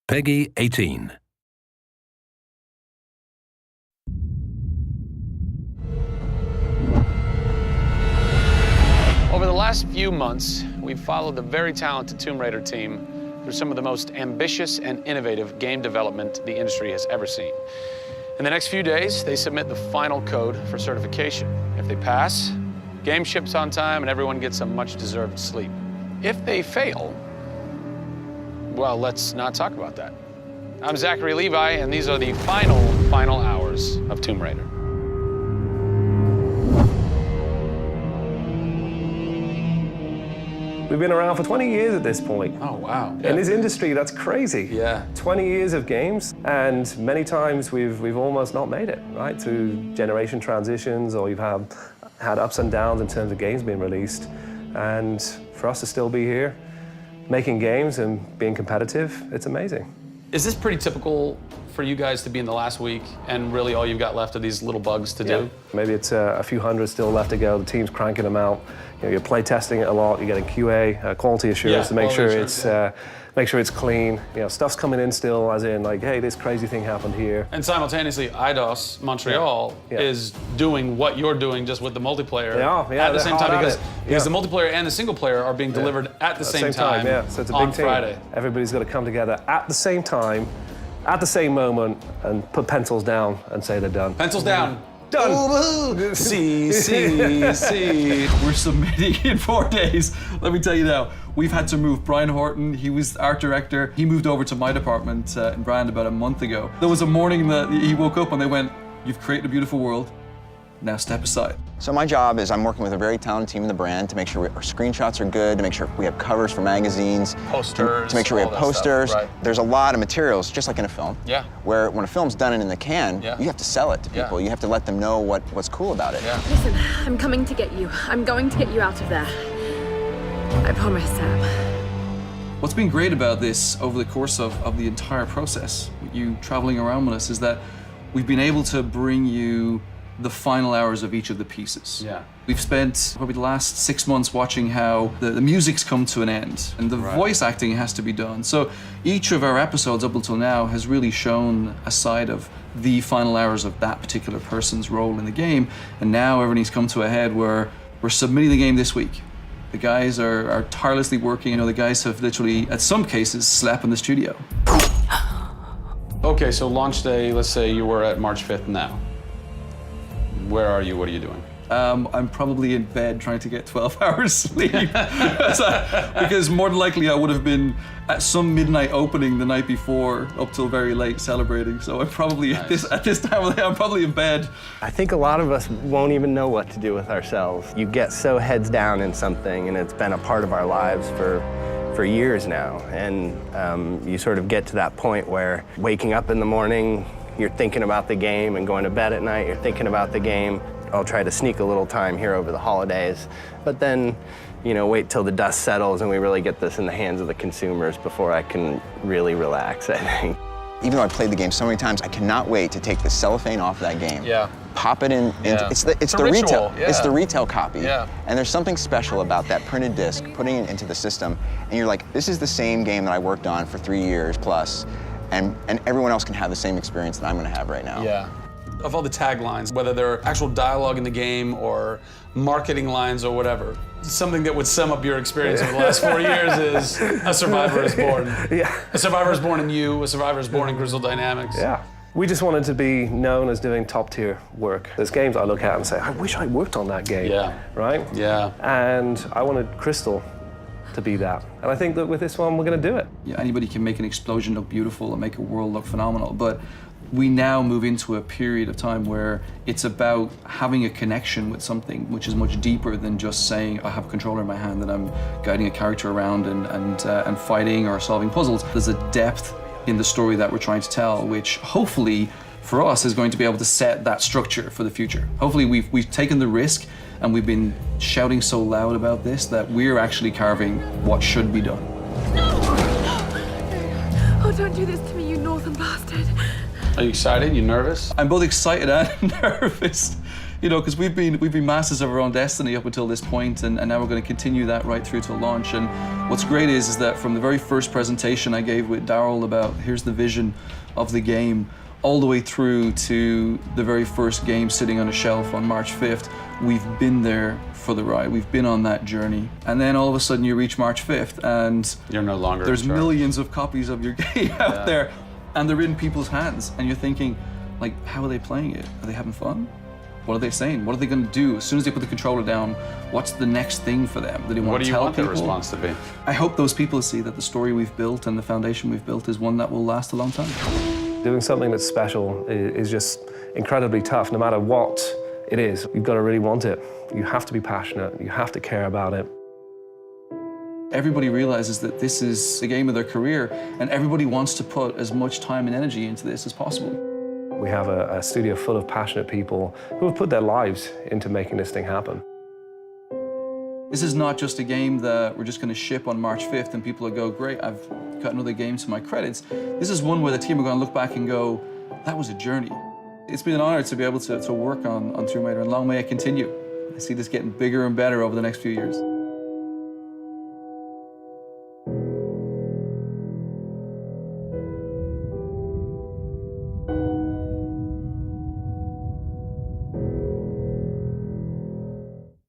Peggy 18. Over the last few months, we've followed the very talented Tomb Raider team through some of the most ambitious and innovative game development the industry has ever seen. In the next few days, they submit the final code for certification. If they pass, game ships on time and everyone gets a much-deserved sleep. If they fail, well, let's not talk about that. I'm Zachary Levi, and these are the final hours of Tomb Raider. We've been around for 20 years at this point. Oh, wow. In this industry, that's crazy. Yeah. 20 years of games, and many times we've almost not made it, right? Through generation transitions, or you've had ups and downs in terms of games being released. And for us to still be here, making games and being competitive, it's amazing. Is this pretty typical for you guys to be in the last week and really all you've got left are these little bugs to do? Maybe it's a few hundred still left to go. The team's cranking them out. You know, you're play testing it a lot. You're getting QA, quality assurance, to make sure it's clean. You know, stuff's coming in still, as in like, hey, this crazy thing happened here. And simultaneously, IDOS Montreal is doing what you're doing, just with the multiplayer at the same time, because the multiplayer and the single player are being delivered at the same time. So it's a big on team. Friday. Everybody's got to come together at the same time, at the same moment, and put pencils down and say they're done. Pencils down. Done. See. We're submitting in 4 days. Let me tell you now, we've had to move Brian Horton. He was art director. He moved over to my department in Brand about a month ago. There was a morning that he woke up and they went, "You've created a beautiful world. Now step aside." So my job is I'm working with a very talented team in the brand to make sure our screenshots are good, to make sure we have covers for magazines, Posters, to make sure we have posters. Stuff, right. There's a lot of materials, just like in a film. Yeah. Where when a film's done and in the can, Yeah. you have to sell it to people. You have to let them know what's cool about it. Yeah. Listen, I'm coming to get you. I'm going to get you out of there. I promise, Sam. What's been great about this over the course of the entire process, with you traveling around with us, is that we've been able to bring you the final hours of each of the pieces. Yeah. We've spent probably the last 6 months watching how the music's come to an end and the voice acting has to be done. So each of our episodes up until now has really shown a side of the final hours of that particular person's role in the game. And now everything's come to a head where we're submitting the game this week. The guys are tirelessly working. You know, the guys have literally, at some cases, slept in the studio. Okay, so launch day, let's say you were at March 5th now. Where are you? What are you doing? I'm probably in bed trying to get 12 hours sleep. Because more than likely I would have been at some midnight opening the night before up till very late celebrating. So I'm probably at this time of the day, I'm probably in bed. I think a lot of us won't even know what to do with ourselves. You get so heads down in something, and it's been a part of our lives for years now. And you sort of get to that point where waking up in the morning, you're thinking about the game, and going to bed at night, you're thinking about the game. I'll try to sneak a little time here over the holidays, but then, you know, wait till the dust settles and we really get this in the hands of the consumers before I can really relax, I think. Even though I've played the game so many times, I cannot wait to take the cellophane off that game. Yeah. Pop it in. Yeah. It's the ritual. retail. Yeah. It's the retail copy. Yeah. And there's something special about that printed disc, putting it into the system, and you're like, this is the same game that I worked on for 3 years plus. And everyone else can have the same experience that I'm going to have right now. Yeah. Of all the taglines, whether they're actual dialogue in the game or marketing lines or whatever, something that would sum up your experience over the last 4 years is a survivor is born. Yeah. A survivor is born in you, a survivor is born in Crystal Dynamics. Yeah. We just wanted to be known as doing top-tier work. There's games I look at and say, I wish I worked on that game. Yeah. Right? Yeah. And I wanted Crystal to be that. And I think that with this one, we're going to do it. Yeah, anybody can make an explosion look beautiful and make a world look phenomenal, but we now move into a period of time where it's about having a connection with something which is much deeper than just saying, I have a controller in my hand and I'm guiding a character around and fighting or solving puzzles. There's a depth in the story that we're trying to tell, which hopefully for us is going to be able to set that structure for the future. Hopefully we've taken the risk and we've been shouting so loud about this that we're actually carving what should be done. No! Oh, don't do this to me, you northern bastard. Are you excited? You nervous? I'm both excited and nervous. You know, because we've been masters of our own destiny up until this point, and now we're going to continue that right through to launch. And what's great is that from the very first presentation I gave with Daryl about here's the vision of the game, all the way through to the very first game sitting on a shelf on March 5th, we've been there for the ride. We've been on that journey. And then all of a sudden you reach March 5th and you're no longer there's in charge. Millions of copies of your game out there, and they're in people's hands. And you're thinking, like, how are they playing it? Are they having fun? What are they saying? What are they going to do? As soon as they put the controller down, what's the next thing for them? Do they want to tell people? What do you want their response to be? I hope those people see that the story we've built and the foundation we've built is one that will last a long time. Doing something that's special is just incredibly tough, no matter what it is. You've got to really want it. You have to be passionate. You have to care about it. Everybody realizes that this is the game of their career, and everybody wants to put as much time and energy into this as possible. We have a studio full of passionate people who have put their lives into making this thing happen. This is not just a game that we're just going to ship on March 5th and people will go, great, I've got another game to my credits. This is one where the team are going to look back and go, that was a journey. It's been an honor to be able to work on Tomb Raider, and long may it continue. I see this getting bigger and better over the next few years.